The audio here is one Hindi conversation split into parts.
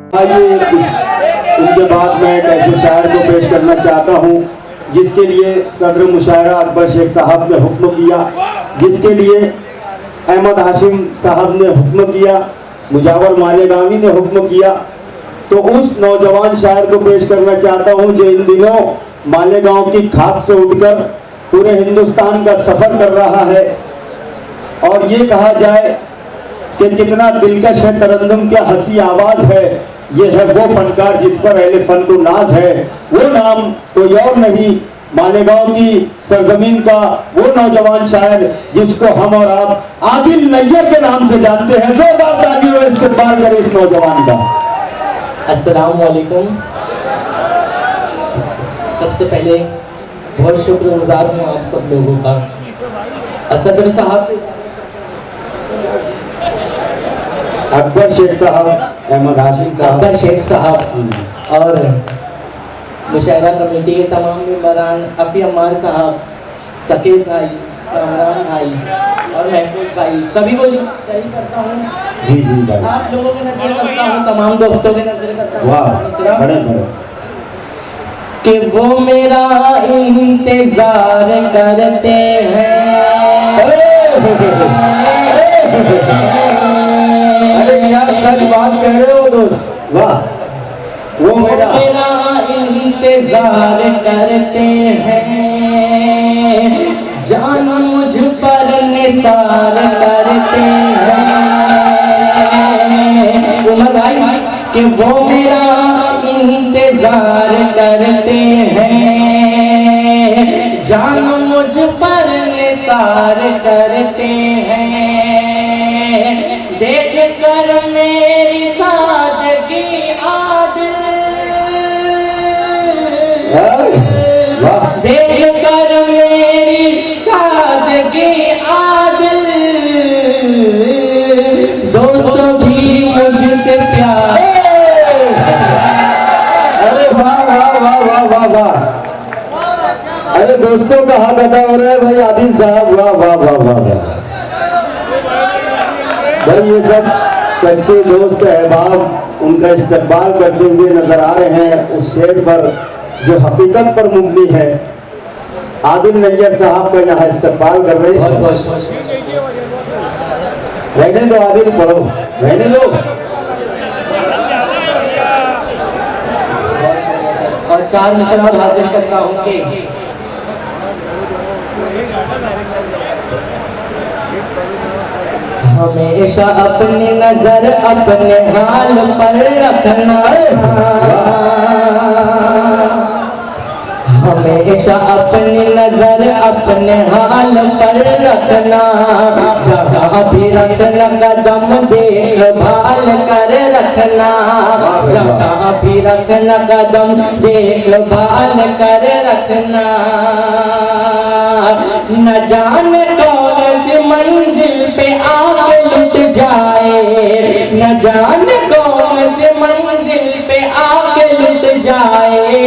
इनके बाद मैं एक ऐसे शायर को पेश करना चाहता हूँ जिसके लिए सदर मुशायरा अकबर शेख साहब ने हुक्म किया, जिसके लिए अहमद हाशिम साहब ने हुक्म किया, मुजावर मालेगावी ने हुक्म किया। तो उस नौजवान शायर को पेश करना चाहता हूँ जो इन दिनों मालेगांव की खाक से उठकर पूरे हिंदुस्तान का सफर कर रहा है। और ये कहा जाए कि कितना दिलकश है तरन्नुम, क्या हंसी आवाज है, ये है वो फनकार जिस पर अहले फन को नाज है। वो नाम कोई और नहीं, मालेगांव की सरजमीन का वो नौजवान शायर जिसको हम और आप आदिल नैयर के नाम से जानते हैं। जोरदार तालियों से इस्तकबाल करें इस नौजवान का। अस्सलाम वालेकुम। सबसे पहले बहुत शुक्रगुजार हूँ आप सब लोगों का। असद साहब, अकबर शेख साहब, अहमद हाशिम साहब, अकबर शेख साहब और मुशायरा कमेटी के तमाम मेंबरान, अफी अम्मार साहब, सकीब भाई, कामरान भाई और महफूज भाई, सभी को शरीक करता हूँ। जी जी भाई, आप लोगों के नजर करता हूँ, तमाम दोस्तों के नजर करता हूँ। वाह, बड़े बड़े कि वो मेरा इंतजार करते हैं। अरे क्या सच बात कह रहे हो दोस्त, वाह। वो मेरा इंतजार करते हैं, जान मुझ पर निसार करते हैं। उमर भाई कि वो मेरा इंतजार करते हैं, जान मुझ पर निसार करते हैं। देख कर मेरी सादगी आदिल, देख कर मेरी सादगी आदिल, दोस्त भी मुझसे प्यार। अरे वाह वाह वाह वाह वाह वाह। अरे दोस्तों का हाथ अदा हो रहा है भाई आदिल साहब, वाह वाह वाह वाह वाह भाई। ये सब सच्चे दोस्त अहबाब उनका इस्तकबाल करते हुए नजर आ रहे हैं उस शेर पर जो हकीकत पर मुबनी है। आदिल नैयर साहब का यहाँ इस्तकबाल कर रहे हैं। रहने दो आदिल, पढ़ो, रहने दो। और चार मिसर हासिल करता हूँ कि हमेशा अपनी नजर अपने हाल पर रखना, हमेशा अपनी नजर अपने हाल पर रखना। जहाँ भी रखना कदम देखभाल कर रखना, जहाँ भी रखना कदम देखभाल कर रखना। न जाने कौन सी मंजिल पे आके लुट जाए, न जाने कौन सी मंजिल पे आके लुट जाए।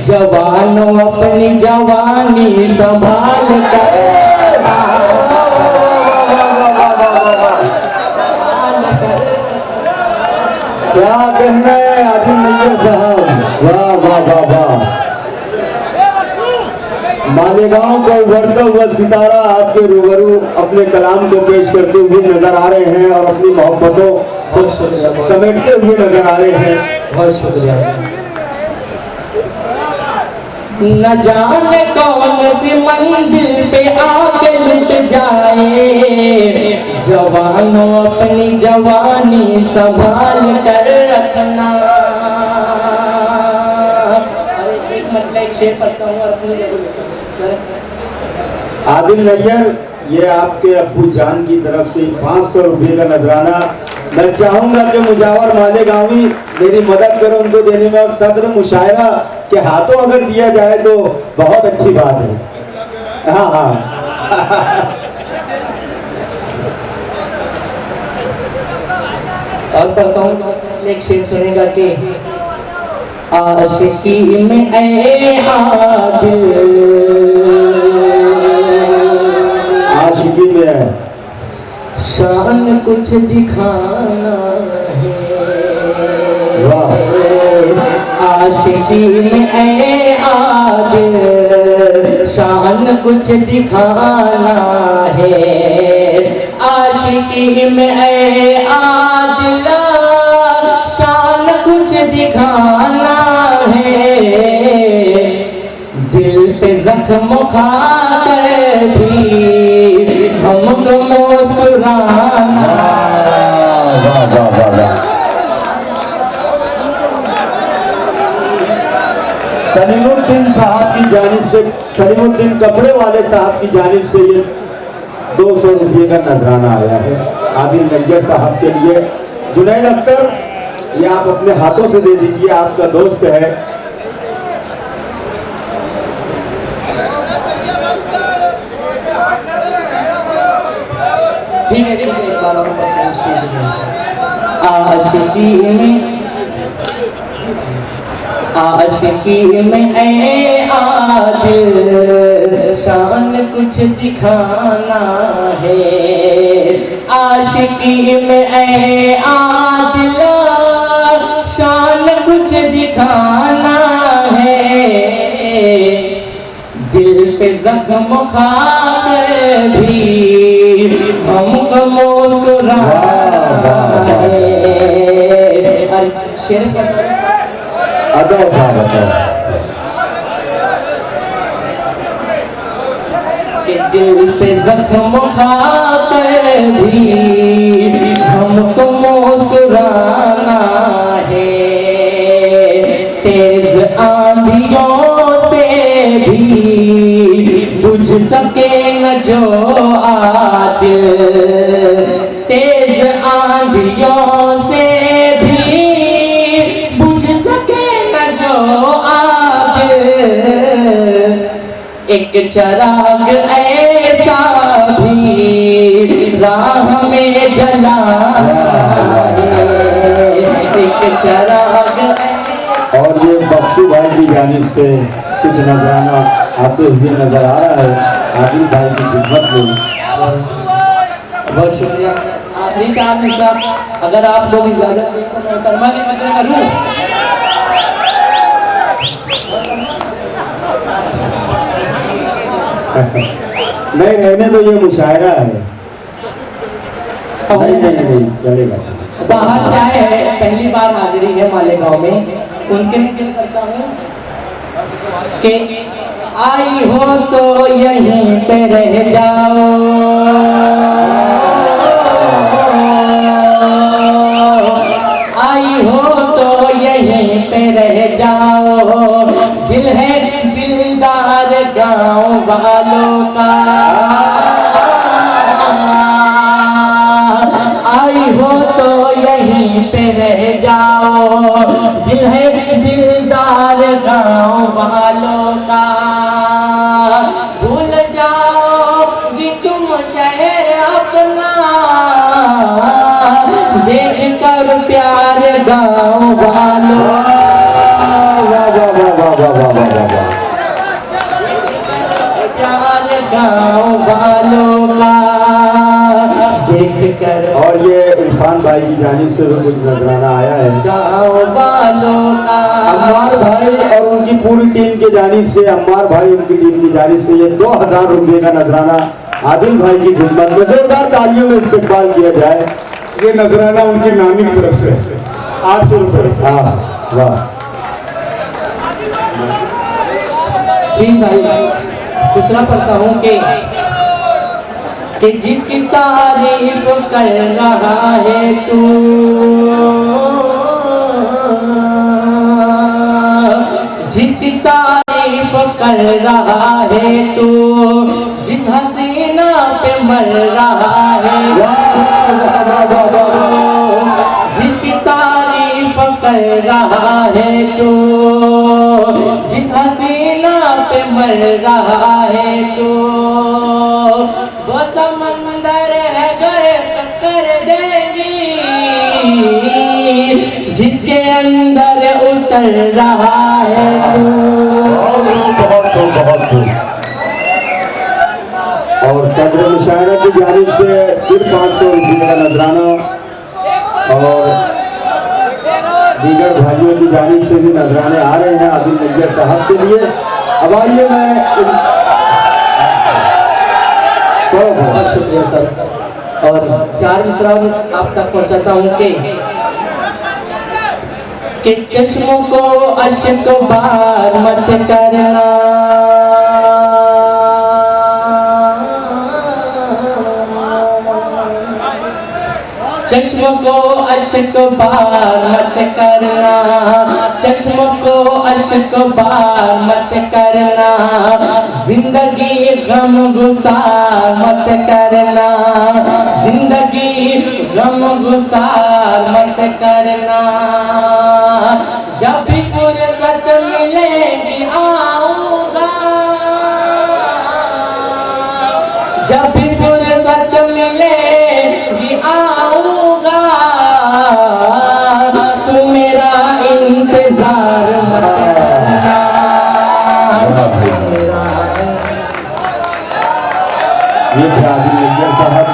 जवानों अपनी जवानी संभाल कर, क्या कहना है आदिल नैयर साहब, वाह वाह वाह वाह। मालेगांव का उभरता हुआ सितारा आपके रूबरू अपने कलाम को पेश करते हुए नजर आ रहे हैं और अपनी मोहब्बतों को समेटते हुए नजर आ रहे हैं। बहुत शुक्रिया। न जाने कौन सी मंजिल पे आके लुट जाए। जवानों अपनी जवानी संभाल कर रखना। एक मतलब एक शेर पढ़ता हूँ और अपनी आदिल नैयर, ये आपके अब्बू जान की तरफ से 500 रुपये का नजराना। मैं चाहूंगा कि मुजावर मालेगावी मेरी मदद करें उनको देने में, और सदर मुशायरा के हाथों अगर दिया जाए तो बहुत अच्छी बात है। हाँ हाँ और पढ़ता हूँ, एक शेर सुनेगा कि आशिकी में ऐ आदिल, आशिकी में है शान कुछ दिखाना है। आशिकी में ऐ आदिल शान कुछ दिखाना है, आशिकी में ऐ आदिल शान कुछ दिखाना है, दिल पे जख्म खा कर भी हमको मुस्कुराना। सलीमुद्दीन साहब की जानिब से, सलीमुद्दीन कपड़े वाले साहब की जानिब से ये 200 रुपये का नजराना आया है आदिल नैयर साहब के लिए। जुनैद अख्तर, ये आप अपने हाथों से दे दीजिए, आपका दोस्त है। ठीक है, एक बार आशिकी में ऐ आदिल शान कुछ दिखाना है, आशिकी में ऐ आदिल शान कुछ दिखाना है, दिल पे जख्म खा कर भी हमको मुस्कुराना है। शेर अदा के दिल पे जख्म खा कर भी हमको मुस्कुराना है, तेज आंधियों से भी बुझ सके न जो आदिल, तेज आंधियों से भी बुझ सके न जो आदिल, एक चराग ऐसा भी राह में जलाना है, एक चराग। और ये बख्शू भाई की जानिब से कुछ नजराना आते हुए नजर आ रहा है आदिल भाई की खिदमत में। बहुत शुक्रिया। आखिरी 4 मिसरा अगर आप लोग इजाजत दें तो मैं कर्मा की मदद करूं। नहीं रहने तो ये मुशायरा है। नहीं नहीं नहीं चलेगा। बाहर से आए हैं, पहली बार हाजिरी है मालेगांव में, उनके लिए दिल करता हूँ कि आई हो तो यहीं पे रह जाओ, आई हो तो यहीं पे रह जाओ, दिल है दिलदार गाँव वालों का, आई हो तो यहीं पे रह जाओ, दिल है दिलदार गाँव वालों का, भूल जाओ कि तुम शहर अपना, देख कर प्यार गाँव वालों, प्यार गाँव वालों का देख कर। और ये इरफान भाई की जानिब से भी कुछ नजराना आया है गाँव वालों का। अम्मार भाई और उनकी पूरी टीम की जानिब से, अम्मार भाई उनकी टीम की जानिब से ये 2000 रुपये का नजराना आदिल भाई की खिदमत में जोरदार तालियों में इस्तेमाल किया जाए। ये नजराना उनकी नानी की तरफ से 800 रुपये। हाँ वाह। जी भाई, दूसरा पढ़ता हूँ कि जिसकी तारीफ कर रहा है तू, जिसकी तारीफ कर रहा है तू, जिस हसीना पे मर रहा है, जिसकी तारीफ कर रहा है तू, जिस हसीना पे मर रहा है तू, वो समंदर है गर्क कर देगी, जिसके अंदर उतर रहा है तू। और सदर मुशायरा की जानिब से फिर 500 रुपये का नजराना और दीगर भाइयों की जानिब से भी नजराने आ रहे हैं आदिल नैयर साहब के लिए। अब आइए मैं बहुत शुक्रिया सर। और 4 मिसरा आप तक पहुंचाता हूँ कि चश्मों को अश्क बार मत करना, चश्मों को अश्क बार मत करना, चश्मों को अश्क बार मत करना, जिंदगी गम गुसार मत करना, जिंदगी गम गुसार मत करना। जब भी फुर्सत मिलेगी आऊंगा, जब भी फुर्सत मिलेगी आऊंगा, तू मेरा इंतजार मत करना। ये थे आदिल नैयर साहब